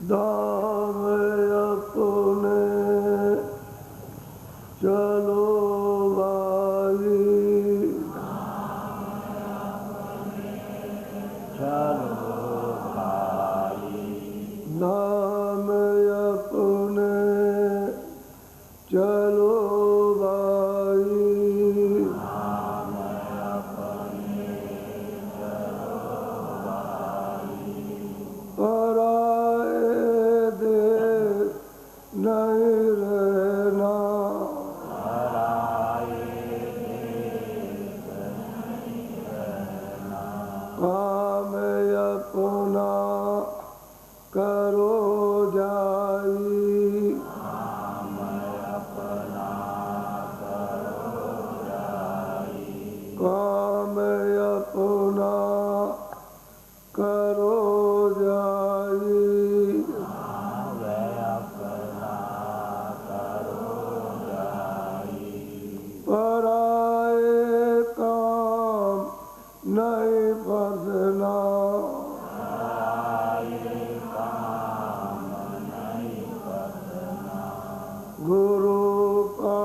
दाम अपने चलो भाई, चलो भाई, दाम अपने चलो भाई, नाम अपने चलो भाई, पराए देश नहीं रहना, पराए देश नहीं रहना, काम अपना करो जाई, नाम अपना करो जाई, काम अपना करो जाई, नाम अपना करो जाई, पराए काम नहीं फंसना, पराए काम नहीं फंसना, गुरु का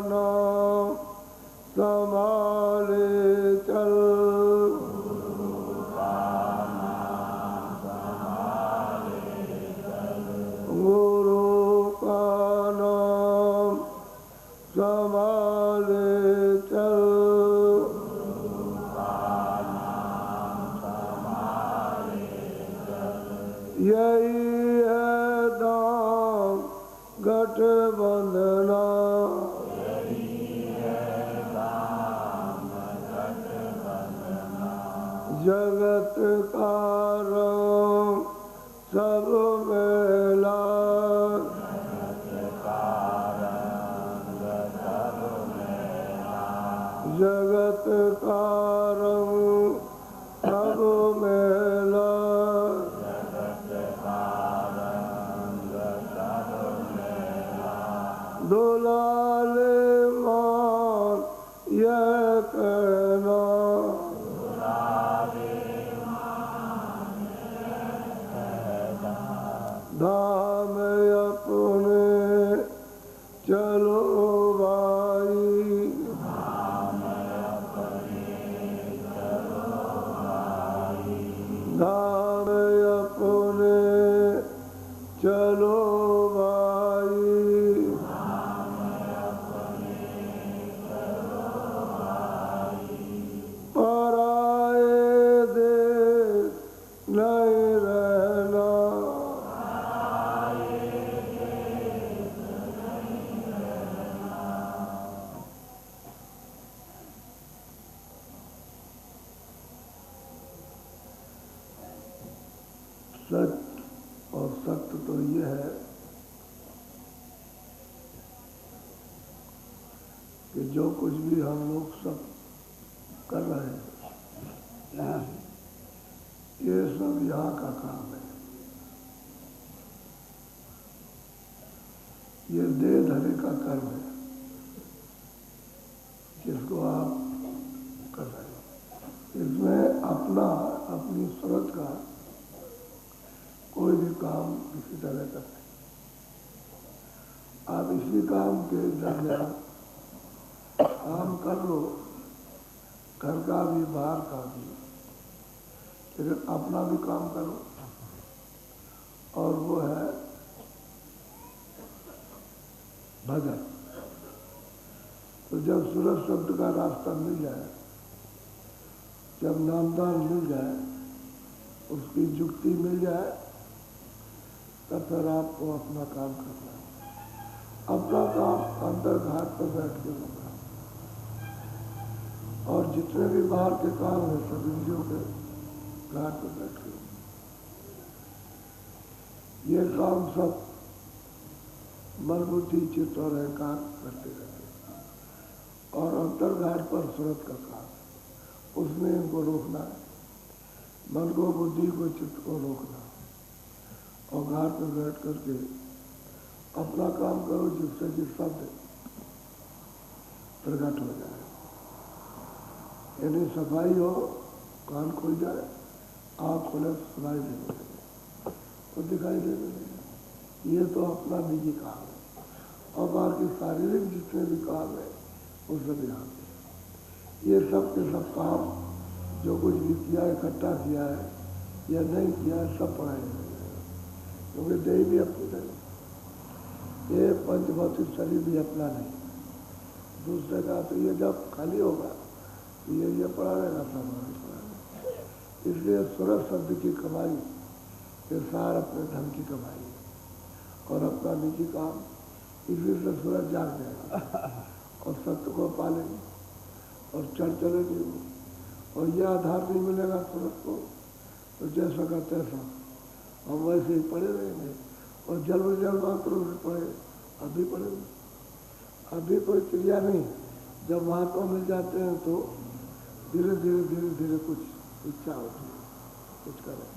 नाम संभाले चल, गुरु का नाम संभाले चल, यही है दाम गठबंधना, जगत का रंग सब मेला, जगत का रंग सब मेला, दुलाले मान यह कहना, धाम अपने चलो भाई, धाम अपने चलो भाई, पराए देश नहीं रहना, सच और सत्य तो ये है कि जो कुछ भी हम लोग सब कर रहे हैं ये सब यहाँ का काम है, ये देह धरे का कर्म है जिसको आप कर रहे हो। इसमें अपनी सूरत का कोई भी काम किसी तरह का नहीं। आप इसी काम के दरमियान काम कर लो, घर का भी बाहर का भी, लेकिन अपना भी काम करो, और वो है भजन। तो जब सूरज शब्द का रास्ता मिल जाए, जब नामदान मिल जाए, उसकी जुक्ति मिल जाए, तब फिर आपको अपना काम करना है। अपना काम अंदर घाट पर बैठ के होगा, और जितने भी बाहर के काम हैं सब इंद्रियों के घाट पर बैठ के होगा। ये काम सब मन बुद्धि चित्त और अहंकार करते रहते हैं, और अंतर्घाट पर सूरत का काम है, उसमें इनको रोकना है, मन को बुद्धि को चित्त को रोकना, और घाट पर बैठ करके अपना काम करो जिससे कि शब्द प्रकट हो जाए, यानी सफाई हो, कान खुल जाए, आँख खुले सुनाई देने लगे, तो दिखाई देने लगे। ये तो अपना निजी काम है, और बाकी शारीरिक जितने भी काम है वो सब यहाँ पे। ये सब के सब काम जो कुछ भी किया है, इकट्ठा किया है या नहीं किया है, सब पढ़ाई जाएगा, क्योंकि देह भी अपनी नहीं, ये पंच भौतिक शरीर भी अपना नहीं। दूसरे का तो ये जब खाली होगा तो ये पड़ा रहेगा, सब हमारे पड़ा रहेगा। इसलिए सूरज शब्द की कमाई ये सार अपने धन की कमाई है, और अपना निजी काम इसी से सूरज जाग जाएगा और सत्य को पालेंगे और चढ़ चलेंगे वो। और यह आधार नहीं मिलेगा सूरज को तो जैसा का तैसा हम वैसे ही पड़े रहेंगे, और जल मात्रों से पड़े अभी पड़ेंगे। अभी कोई क्रिया नहीं, जब महात्मा मिल जाते हैं तो धीरे धीरे कुछ इच्छा होती है, कुछ करें।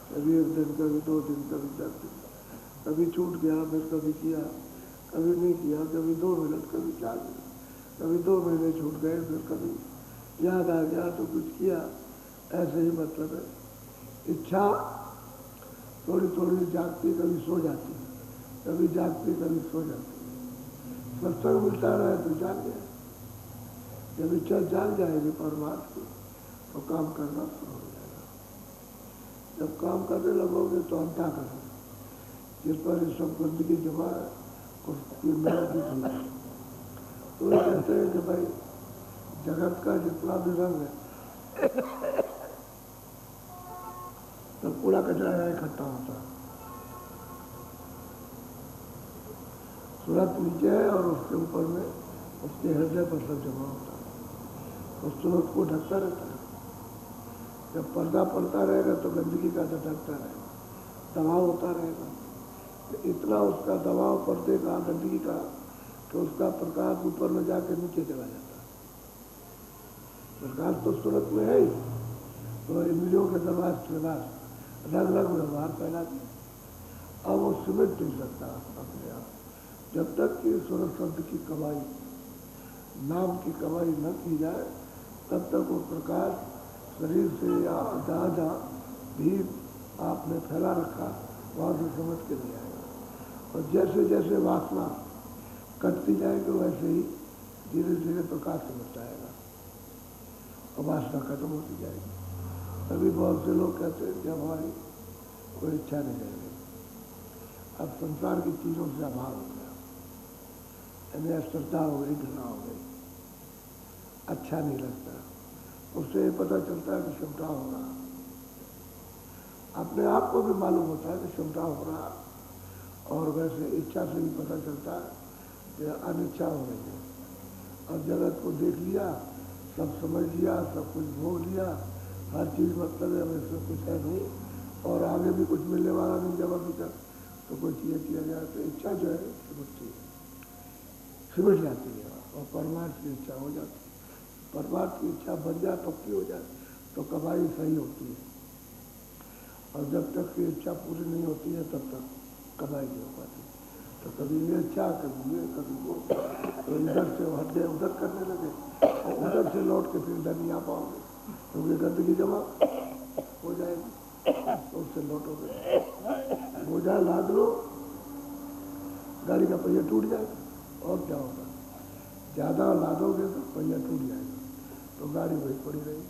कभी 1 दिन, कभी 2 दिन, कभी 10 दिन, कभी छूट गया, फिर कभी किया, कभी नहीं किया, कभी 2 मिनट, कभी 4 मिनट, कभी 2 महीने छूट गए, फिर कभी याद आ गया तो कुछ किया। ऐसे ही मतलब है, इच्छा थोड़ी थोड़ी जागती, कभी सो जाती, कभी जागती, कभी सो जाती। सत्संग मिलता रहे तो जाग जाए। जब इच्छा जाग जाएगी परमार्थ की तो काम करना शुरू हो जाएगा। जब काम करने लगोगे तो अंता करो, जिस पर इस सब गंदगी जमा है उसकी मेहनत नहीं। तो ये कहते हैं कि भाई जगत का जितना भी रंग है तो कूड़ा कचरा यहाँ इकट्ठा होता है। सूरत नीचे है और उसके ऊपर में उसके हृदय पर सब जमा होता है, उस सूरत को ढकता रहता है। जब पर्दा पड़ता रहेगा तो गंदगी का ढकता रहेगा, दबाव होता रहेगा। तो इतना उसका दबाव पर्दे का, गंदगी का, कि उसका प्रकाश ऊपर में जाकर नीचे चला जाता है। प्रकाश तो सूरत में है ही, तो इंद्रियों के दबाव से रंग रंग व्यवहार फैला दिया। अब वो सिमट नहीं सकता अपने आप, जब तक कि सूरज शब्द की कमाई, नाम की कमाई न की जाए, तब तक वो प्रकाश शरीर से या जहाँ जहाँ भी आपने फैला रखा वहाँ से समझ के नहीं आएगा। और जैसे जैसे वासना कटती जाएगी वैसे ही धीरे धीरे प्रकाश समझ आएगा और वासना खत्म होती जाएगी। तभी बहुत से लोग कहते हैं कि हमारी कोई इच्छा नहीं रह गई, अब संसार की चीज़ों से अभाव हो गया, यानी अश्रद्धा हो गई, घृणा हो गई, अच्छा नहीं लगता। उससे पता चलता है कि क्षमता हो रहा, अपने आप को भी मालूम होता है कि क्षमता हो रहा, और वैसे इच्छा से भी पता चलता है कि अनिच्छा हो रही है। और जगत को देख लिया, सब समझ लिया, सब कुछ भोग लिया, हर चीज़ मतलब है वैसे कुछ है नहीं, और आगे भी कुछ मिलने वाला नहीं जब अभी तक, तो कोई चीज़ किया जाए तो इच्छा जो है सिमट जाती है और परमार्थ की इच्छा हो जाती है। परमार्थ की इच्छा बन जाए, पक्की हो जाए तो कमाई सही होती है, और जब तक की इच्छा पूरी नहीं होती है तब तक कमाई नहीं हो पाती। तो कभी ये इच्छा, कभी ये, कभी वो, तो इधर से हट गए उधर करने लगे, और उधर से लौट के फिर इधर नहीं आ पाओगे क्योंकि गंदगी जमा हो जाएगी, तो उससे लौटोगे। बोझा लाद लो, गाड़ी का पहिया टूट जाएगा, और क्या होगा? ज़्यादा लादोगे तो पहिया टूट जाएगा, तो गाड़ी वही पड़ी रहेगी।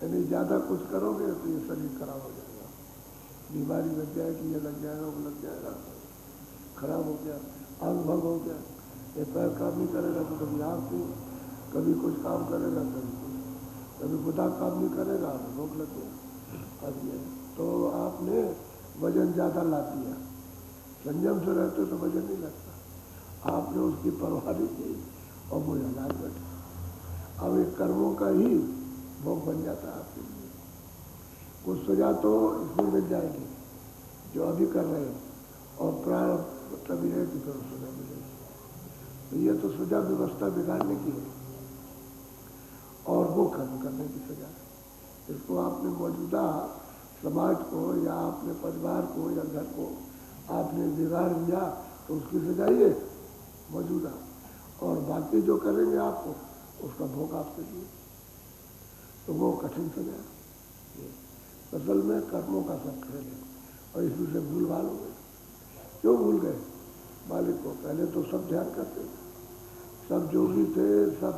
यानी ज़्यादा कुछ करोगे तो ये शरीर खराब हो जाएगा, बीमारी लग जाएगी, ये लग जाएगा, वो लग जाएगा, खराब हो गया, अंग भंग हो गया, ये पैर काम नहीं करेगा तो कभी आँख नहीं, कभी कुछ काम करेगा, कभी खुदा काम नहीं करेगा तो रोक लग गया। अब ये तो आपने वजन ज़्यादा ला दिया, संयम से रहते तो वजन नहीं लगता, आपने उसकी परवाह नहीं की और वो हालात बैठे। अब एक कर्मों का ही भोग बन जाता है आपके लिए। कुछ सजा तो इसमें मिल जाएगी जो अभी कर रहे हो, और प्रारंभ मतलब ये है कि फिर सजा मिलेगी। तो ये तो सजा व्यवस्था बिगाड़ने की है और वो खत्म करने की सजा है। इसको आपने मौजूदा समाज को या अपने परिवार को या घर को आपने बिगाड़ दिया तो उसकी सजा ये मौजूदा, और बाकी जो करेंगे आपको उसका भोग आपके लिए, तो वो कठिन सजा है। असल में कर्मों का सब खेल है और इसमें से भूल भाल हो गई। क्यों भूल गए मालिक को? पहले तो सब ध्यान करते थे, सब जोगी थे, सब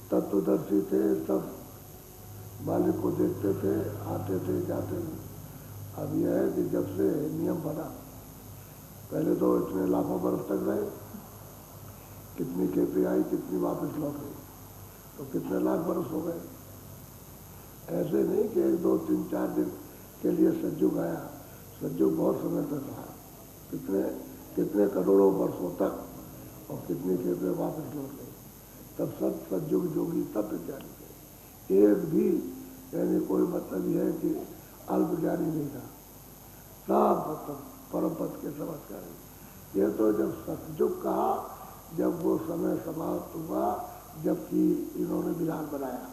तत्वदर्शी थे, सब मालिक को देखते थे, आते थे, जाते थे। अब यह है कि जब से नियम बना, पहले तो इतने लाखों बरस तक रहे, कितनी खेपी आई, कितनी वापस लौट गई, तो कितने लाख बरस हो गए। ऐसे नहीं कि 1, 2, 3, 4 दिन के लिए सज्जुग आया, सज्जुग बहुत समय तक रहा, कितने कितने करोड़ों वर्षों तक, और कितनी खेपे वापस लौट गई। तब सब सज्जुग जोगी सब विज्ञानी थे, एक भी यानी कोई मतलब यह है कि अल्प ज्ञानी नहीं था, सब मतलब परम पद के चमत्कारी। ये तो जब सतयुग कहा, जब वो समय समाप्त हुआ, जबकि इन्होंने विधान बनाया,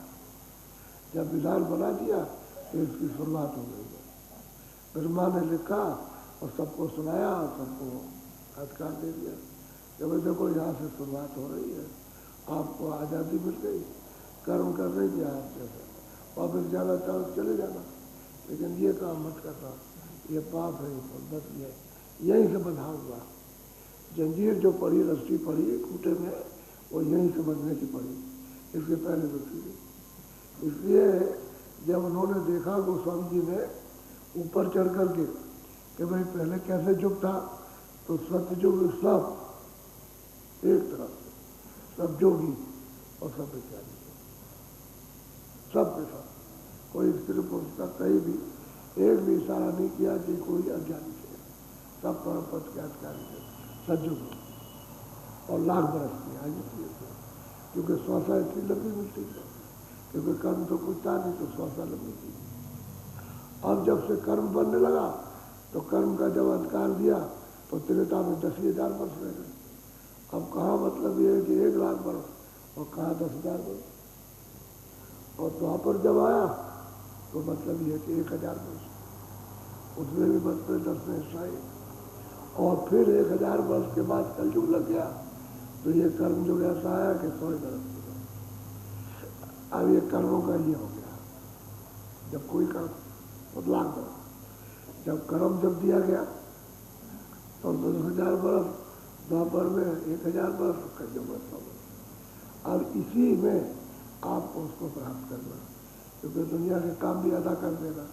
जब विधान बना दिया तो इसकी शुरुआत हो गई है। ब्रह्मा ने लिखा और सबको सुनाया और सबको अधिकार दे दिया कि भाई देखो यहाँ से शुरुआत हो रही है, आपको आज़ादी मिल गई कर्म करने की। आप जैसे वापस जाना चाहो चले जाना, लेकिन ये काम मत करना, ये पाप है, बस ये यहीं से बंधा हुआ। जंजीर जो पड़ी, रस्सी पड़ी खूटे में, वो यहीं से बंधने की पड़ी, इसके पहले तो थी। इसलिए जब उन्होंने देखा गोस्वामी जी ने ऊपर चढ़ कर के कि भाई पहले कैसे युग था, तो सतयुग सब एक तरफ, सब जोगी और सब विज्ञानी, सब के सब, कोई स्त्री पुरुष का कहीं भी एक भी इशारा नहीं किया कि कोई अज्ञानी थे, सब परम पद के अधिकारी थे, सज्जुग। और लाख बरस की आयु थी, क्योंकि श्वासा इतनी लंबी मिलती है, क्योंकि कर्म तो कुछ था नहीं, तो श्वासा लंबी थी। अब जब से कर्म बनने लगा, तो कर्म का जब अधिकार दिया, तो त्रेता में 10,000 वर्ष रह गए। अब कहाँ मतलब ये है कि 1 लाख वर्ष, और कहाँ 10,000 वर्ष। और द्वापर जब आया, तो मतलब ये कि 1,000 वर्ष, उसमें भी बस में 10 में हिस्सा है। और फिर 1,000 वर्ष के बाद कलयुग लग गया, तो ये कर्म जो ऐसा आया कि 100 बरस। अब ये कर्मों का ये हो गया, जब कोई कर्म तो लाख बरस, जब कर्म जब दिया गया तो 10,000 बरस, द्वापर में 1,000 बरस, कलयुग में 100 बरस। अब इसी में आपको उसको प्राप्त करना, क्योंकि दुनिया के काम भी अदा कर देना,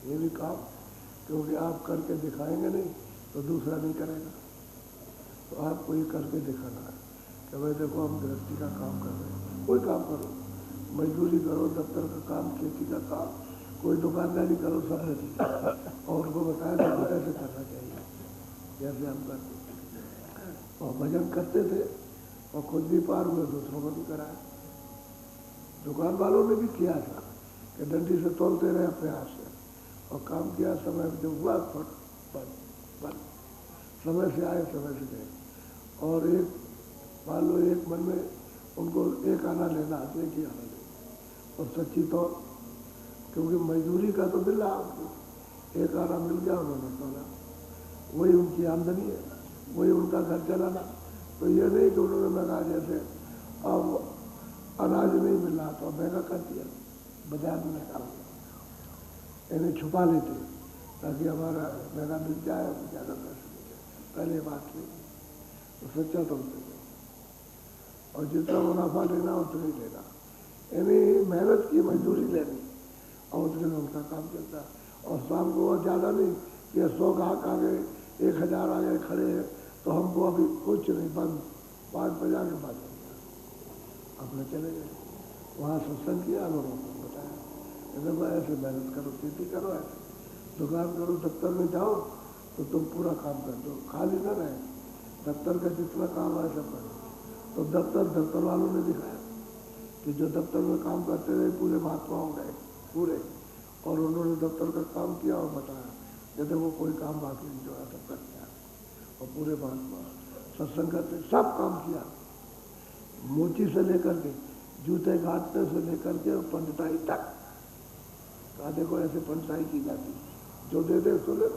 ये भी काम, क्योंकि आप करके दिखाएंगे नहीं तो दूसरा नहीं करेगा। तो आपको ये करके दिखाना है कि भाई देखो हम गृहस्थी का काम कर रहे हैं, कोई काम करो, मजदूरी करो, दफ्तर का काम, खेती का काम, कोई दुकानदारी करो, सब नहीं। और उनको बताया तो कैसे करना चाहिए, जैसे हम करते। और भजन करते थे और खुद भी पार हुए, दूसरों को भी कराया। दुकान वालों ने भी किया था कि डंडी से तोलते रहे अपने हाथ से, और काम किया, समय जो हुआ बंद, समय से आए समय से गए। और एक मान लो एक मन में उनको 1 आना लेना, 1 ही आना लेना, और सच्ची तौर, क्योंकि मजदूरी का तो मिल रहा उनको, 1 आना मिल गया, उन्होंने तोला, वही उनकी आमदनी है, वही उनका घर चलाना। तो ये नहीं कि उन्होंने लगा जैसे अब अनाज नहीं मिल रहा तो महंगा कर दिया, बाजार में निकाल दिया, इन्हें छुपा लेते ताकि हमारा महंगा मिल जाए, ज़्यादा पैसे मिल जाए, पहले बात नहीं। तो सच्चा तो उसे, और जितना मुनाफा लेना उतना ही लेना, यानी मेहनत की मजदूरी लेनी, और उतने में उनका काम चलता। और शाम को और ज़्यादा नहीं कि 100 ग्राहक आ गए, 1,000 आ गए खड़े हैं, तो हमको अभी कुछ नहीं, बंद, 5 बजा के बाद अपने चले गए। वहाँ सत्संग किया, लोगों को बताया, देखो ऐसे मेहनत करो, खेती करो, ऐसे दुकान करो, दफ्तर में जाओ तो तुम पूरा काम कर दो, खाली न रहे, दफ्तर का जितना काम है सब करो। तो दफ्तर वालों ने दिखाया कि जो दफ्तर में काम करते रहे पूरे महात्मा हो गए पूरे, और उन्होंने दफ्तर का काम किया और बताया जैसे वो कोई काम बाकी नहीं जोड़ा, सब कर दिया, और पूरे महात्मा सत्संग करते सब काम किया, मोची से लेकर के जूते काटने से लेकर के पंडिताई तक। कहा देखो ऐसे पंडिताई की जाती, जो दे दे सो ले,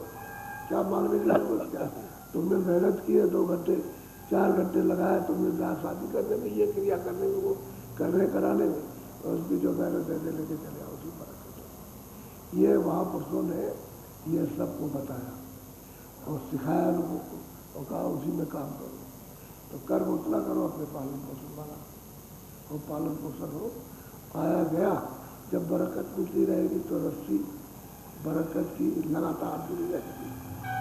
क्या मांगने की जरूरत क्या, तुमने मेहनत की है, 2 घंटे 4 घंटे लगाया तुमने ब्याह शादी करने में, ये क्रिया करने में, वो करने कराने में, और उसकी जो मेहनत दे दे लेके चले आओ, उसी बात। ये महापुरुषों ने ये सबको बताया। और सिखाया लोगों को और कहा उसी में काम करो। तो कर्म उतना करो अपने पालन पोषण वाला, और पालन पोषण हो, आया गया। जब बरकत मिलती रहेगी तो रस्सी बरकत की लगातार जुड़ी रहेगी,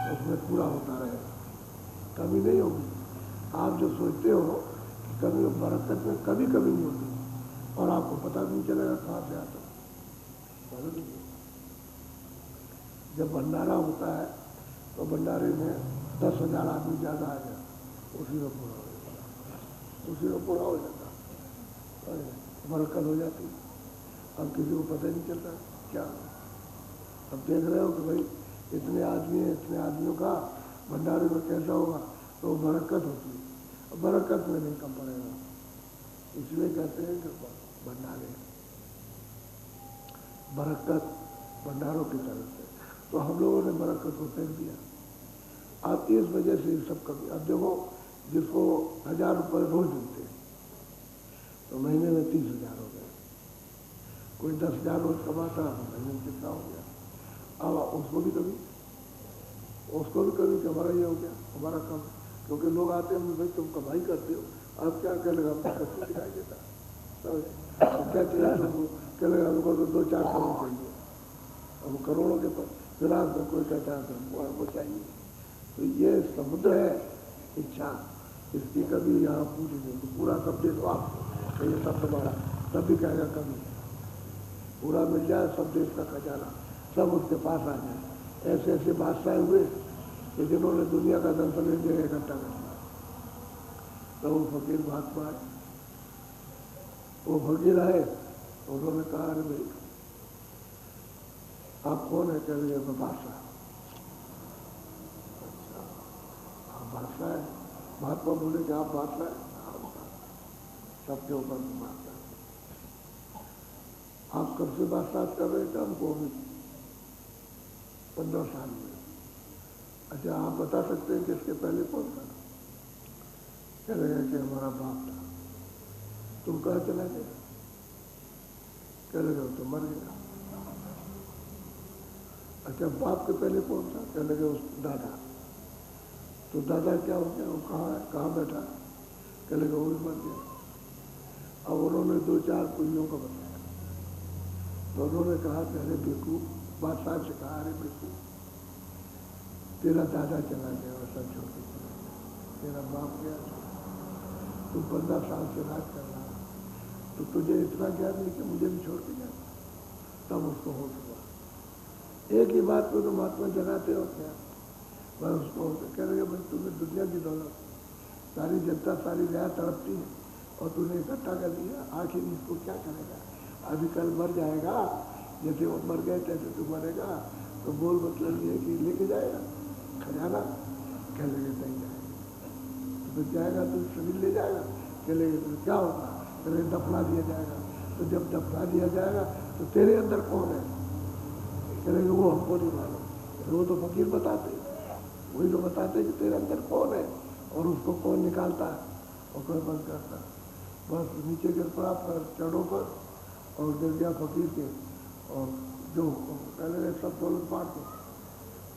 उसमें पूरा होता रहेगा, कमी नहीं होगी। आप जो सोचते हो कि कभी बरकत में कभी कभी नहीं होती, और आपको पता भी नहीं चलेगा कहाँ से आता। जब भंडारा होता है तो भंडारे में 10,000 आदमी ज़्यादा आ गया, उसी में पूरा हो जाता, उसी में पूरा हो जाता, बरकत हो जाती। अब किसी को पता नहीं चलता क्या। अब देख रहे हो कि भाई इतने आदमी हैं, इतने आदमियों का भंडारे में कैसा होगा, तो बरकत होती है। अब बरकत में नहीं कम पड़ेगा, इसलिए कहते हैं कि भंडारे बरकत भंडारों की तरफ से। तो हम लोगों ने बरकत को फेंक दिया। अब इस वजह से सब कभी, अब देखो जिसको 1,000 रुपये रोज मिलते तो महीने में 30,000 हो गए, कोई 10,000 रोज कमाता तो महीने में कितना हो गया। अब उसको भी कभी कि हमारा ये हो गया, हमारा कम, क्योंकि लोग आते हैं भाई तुम कमाई करते हो, आप क्या कर लेगा, हमको कुछ दिखाई देता, समझे, तो क्या चाहिए तुमको, क्या लगा हमको तो 2-4 करोड़ चाहिए, अब करोड़ों के पर फिर आपको कोई कहता है तो हमको चाहिए। तो ये समुद्र है इच्छा, इसकी कभी यहाँ पूरी नहीं, तो पूरा सब दे दो आपको, तो ये सब तुम्हारा, तब भी कहेगा कभी पूरा मिल जाए, सब देश का खजाना सब उसके पास आ जाए। ऐसे ऐसे बादशाह हुए कि जिन्होंने दुनिया का धन सब एक जगह इकट्ठा कर दिया। तो वो फकीर महात्मा है, वो फकीर आए, उन्होंने कहा अरे भाई आप कौन है, कह रहे हैं बादशाह। अच्छा आप बादशाह है, महात्मा बोले कि आप बादशाह है, सबके ऊपर बादशाह। आप कब से बादशाह कर रहे थे, हमको 15 साल में। अच्छा आप बता सकते हैं कि इसके पहले कौन था, कह रहे हैं कि हमारा बाप था। तुम कहाँ चला गए, कह रहे हो तो मर गया। अच्छा बाप के पहले कौन था, कह लगे उस दादा। तो दादा क्या हो गया, वो कहाँ है, कहाँ बैठा, कह लगे वो भी मर गया। अब उन्होंने 2-4 पीढ़ियों का बताया। तो उन्होंने कहा कि अरे बेकू, बादशाह से कहा अरे बेकू, तेरा दादा चला गया और सब छोड़ के चला गया, तेरा बाप गया, तू 15 साल से राज कर रहा, तो तुझे इतना ज्ञान नहीं कि मुझे भी छोड़ के जाए। तब उसको होश हुआ। एक ही बात को तो महात्मा जगाते हो क्या, मैं उसको कह रहे भाई तुम्हें दुनिया की दौलत, सारी जनता सारी गया तड़पती है और तूने इकट्ठा कर दिया, आखिर इसको क्या करेगा, अभी कल मर जाएगा, जैसे वो मर गए तैसे तू मरेगा। तो बोल मतलब ये कि लेके जाएगा खजाना, कह लेगे नहीं जाएगा। तो फिर जाएगा तो शरीर ले जाएगा, कह लेगे तो क्या होगा, तेरे दफना दिया जाएगा। तो जब दफना दिया जाएगा तो तेरे अंदर कौन है, कह लेगे वो हमको नहीं मालूम। वो तो फकीर बताते, वही तो बताते कि तेरे अंदर कौन है और उसको कौन निकालता है और कौन बंद करता है। बस नीचे गिर पड़ा पर चढ़ों पर और गिर गया फकीर के, और जो पहले सब दौलत बांट दो,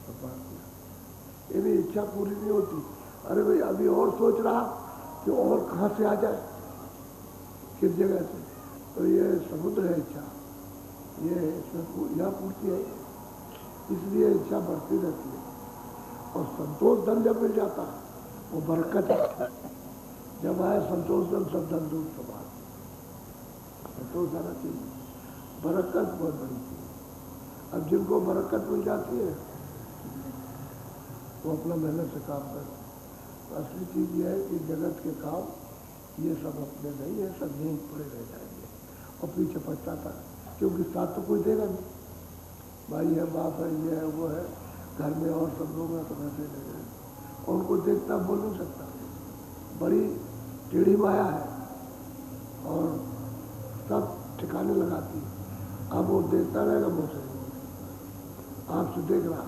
सब बांट दिया। ये इच्छा पूरी नहीं होती, अरे भाई अभी और सोच रहा कि और कहाँ से आ जाए, किस जगह से। तो ये समुद्र है इच्छा, ये इसमें यहाँ पूर्ति है, इसलिए इच्छा बढ़ती रहती है। और संतोष धन जब मिल जाता है वो बरकत है। जब आए संतोष धन सब धन दूर सवाल, संतोष आना चाहिए, बरकत बहुत बड़ी चीज। अब जिनको बरकत मिल जाती है वो अपना मेहनत से काम करते। तो असली चीज ये है कि जगत के काम ये सब अपने नहीं है, सब यहीं पड़े रह जाएंगे और पीछे पछताता, क्योंकि साथ तो कोई देगा नहीं, भाई है, बाप है, ये है, वो है, घर में और सब लोग हैं तो वैसे ले गए, और उनको देखता बोल नहीं सकता, बड़ी टेढ़ी माया है और सब ठिकाने लगाती है। अब वो देखता रहेगा, मुँह से आपसे देख रहा,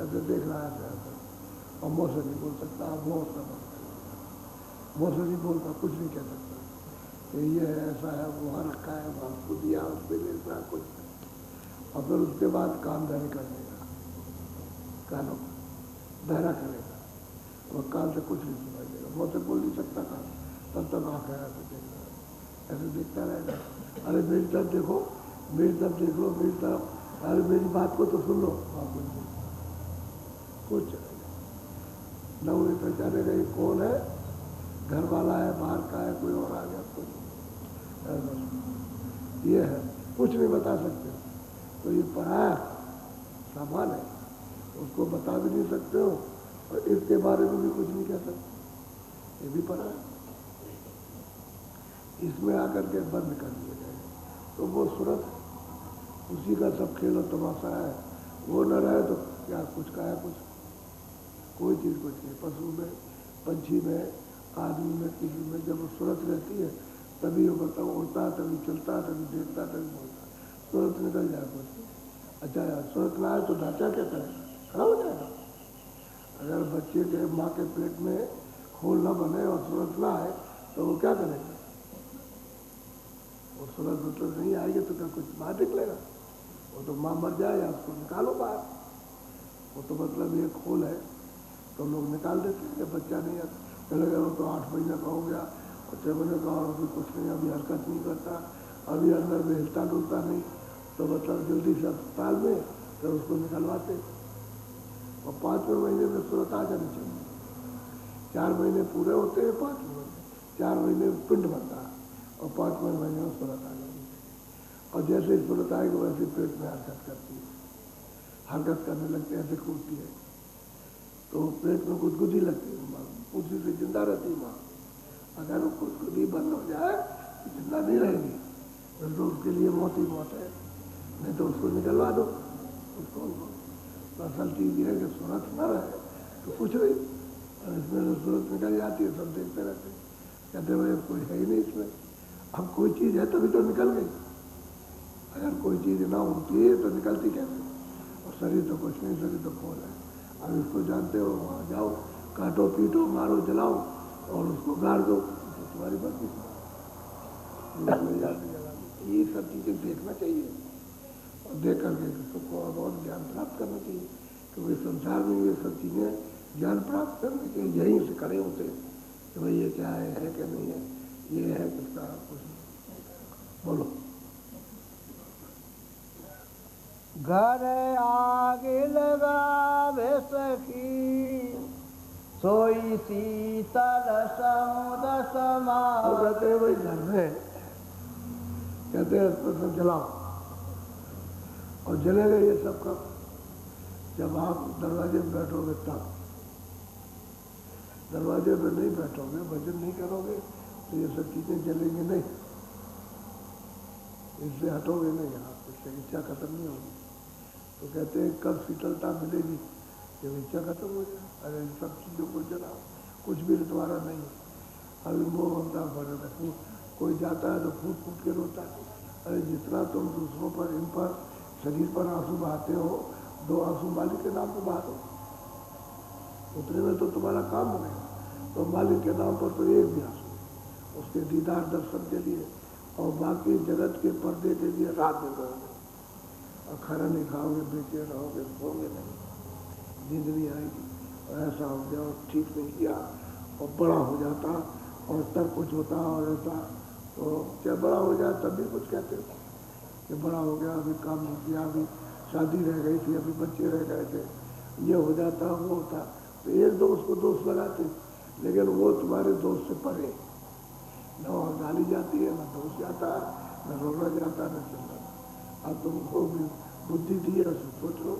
ऐसे देख रहा है ऐसे, और मुँह से नहीं बोल सकता, आप मुँह से नहीं बोलता, कुछ नहीं कह सकता कि ये ऐसा है, वहाँ रखा है, वहाँ उसको दिया, उसको लेता कुछ। और फिर उसके बाद काम धन कर देगा कानों, बहरा करेगा, वह कान से कुछ नहीं सुनाई देगा, मुँह से बोल नहीं सकता कान, तब तक आँख ऐसे देख रहा है, ऐसे देखता रहेगा। अरे मेरी तरफ देखो, मेरी तरफ देख लो, मेरी तरफ, अरे मेरी बात को तो सुन लो, आप कुछ चलेगा न, वो पहचानेगा ये कौन है, घर वाला है, बाहर का है, कोई और आ गया, कुछ ये है, कुछ नहीं बता सकते। तो ये पराया सामान है, उसको बता भी नहीं सकते हो और इसके बारे में भी कुछ नहीं कह सकते, ये भी पराया। इसमें आकर के बंद कर दिए गए, तो वो सूरत उसी का सब खेल और तमाशा है, वो न रहे तो क्या कुछ का है, कुछ कोई चीज़ कुछ नहीं। पशु में, पंछी में, आदमी में, किसी में जब वो सूरत रहती है तभी वो मतलब उड़ता, तभी चलता, तभी देखता, तभी बोलता। सूरत निकल जाए कुछ, अच्छा यार सूरत ना आए तो ढांचा क्या करेगा, खड़ा हो जाएगा। अगर बच्चे के माँ के पेट में खून न बने और सूरत ना आए तो वो क्या करेगा, वो सूरत मतलब नहीं आएगी तो क्या कुछ बाहर निकलेगा, वो तो माँ मर जाए या उसको निकालो बाहर, वो तो मतलब ये खोल है तो लोग निकाल देते हैं। जब बच्चा नहीं आता चले गए, वो तो 8 महीने का हो गया और 6 महीने का और अभी कुछ नहीं, अभी हरकत नहीं करता, अभी अंदर में हिलता डुलता नहीं, तो मतलब जल्दी से अस्पताल में फिर उसको निकलवाते और 5वें महीने में सूरत आ जानी चाहिए। 4 महीने पूरे होते हैं, 5वें महीने 4 महीने पिंड बनता है और 5वें महीने में सूरत आ जानी चाहिए। और जैसे ही सूरत आएगी वैसे पेट में हरकत करती है, हरकत करने लगती है, ऐसे कूदती है तो पेट में गुदगुदी लगती है, माँ उसी से जिंदा रहती है माँ। अगर वो गुदगुदी बंद हो जाए तो जिंदा नहीं रहेगी, तो उसके लिए मौत ही मौत है, नहीं तो उसको निकलवा दो उसको। तो असल चीज़ ये है कि सूरत न रहे तो कुछ नहीं, और इसमें तो सूरत निकल जाती है, सब देखते रहते हैं, कहते भाई कोई है ही नहीं इसमें। अब कोई चीज़ है तभी तो निकल गई, अगर कोई चीज़ ना होती है तो निकलती कैसे। और शरीर तो कुछ नहीं, शरीर तो खोल है। अब इसको जानते हो, वहाँ जाओ, काटो पीटो मारो जलाओ और उसको गाड़ दो, तो तुम्हारी बात ये सब चीज़ें देखना चाहिए और देख करके सबको बहुत ज्ञान प्राप्त करना चाहिए, क्योंकि संसार में ये सब चीज़ें ज्ञान प्राप्त करने के यहीं से खड़े होते हैं कि भाई ये क्या है क्या नहीं है, ये है किसका, कुछ बोलो। घर आगे लगावे सखी, सोई शीतल समुद्र समान। वो कहते हैं भाई घर में, कहते हैं इसको सब जलाओ, और जलेगा ये सब कब, जब आप दरवाजे में बैठोगे तब। दरवाजे में नहीं बैठोगे, भजन नहीं करोगे तो ये सब चीज़ें जलेंगी नहीं, इससे हटोगे नहीं, आप इससे इच्छा खत्म नहीं होगी। तो कहते हैं कब शीतलता मिलेगी, जब इच्छा खत्म हो जाए। अरे इन सब चीज़ों को जलाओ, कुछ भी तुम्हारा नहीं है। अभी मोह होता है, कोई जाता है तो फूट फूट के रोता है। अरे जितना तुम दूसरों पर, इन पर, शरीर पर आंसू बहाते हो, 2 आंसू मालिक के नाम पर बहा दो, उतने में तो तुम्हारा काम बनेगा। तो मालिक के नाम पर तो एक भी आंसू उसके दीदार दर्शन के लिए और बाकी जगत के पर्दे के लिए रात में करोगे, और खाना नहीं खाओगे, बेचे रहोगे, सोओगे नहीं, नींद नहीं आएगी। और ऐसा हो गया और ठीक नहीं किया और बड़ा हो जाता और तब कुछ होता और ऐसा, तो क्या बड़ा हो जाए तब भी कुछ कहते हो कि बड़ा हो गया, अभी काम नहीं किया, अभी शादी रह गई थी, अभी बच्चे रह गए थे, ये हो जाता वो होता, तो एक दोस्त को दोस्त लगाते, लेकिन वो तुम्हारे दोस्त से परे, न और गाली जाती है, न दोस्त जाता है, न रोना जाता, न चलता। अब तुमको भी बुद्धि दी है, सोच लो